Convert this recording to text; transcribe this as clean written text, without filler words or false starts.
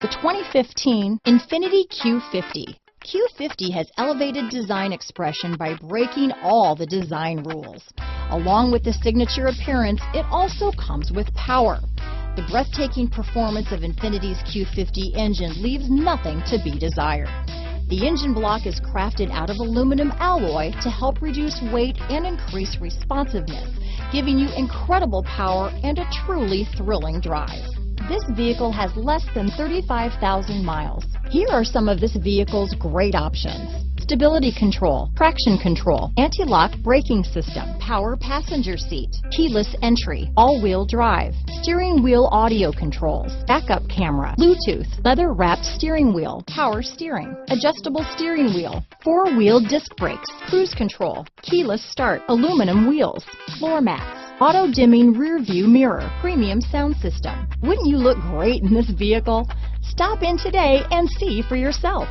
The 2015 Infiniti Q50. Q50 has elevated design expression by breaking all the design rules. Along with the signature appearance, it also comes with power. The breathtaking performance of Infiniti's Q50 engine leaves nothing to be desired. The engine block is crafted out of aluminum alloy to help reduce weight and increase responsiveness, giving you incredible power and a truly thrilling drive. This vehicle has less than 35,000 miles. Here are some of this vehicle's great options: stability control, traction control, anti-lock braking system, power passenger seat, keyless entry, all-wheel drive, steering wheel audio controls, backup camera, Bluetooth, leather-wrapped steering wheel, power steering, adjustable steering wheel, four-wheel disc brakes, cruise control, keyless start, aluminum wheels, floor mats, auto-dimming rear view mirror, premium sound system. Wouldn't you look great in this vehicle? Stop in today and see for yourself.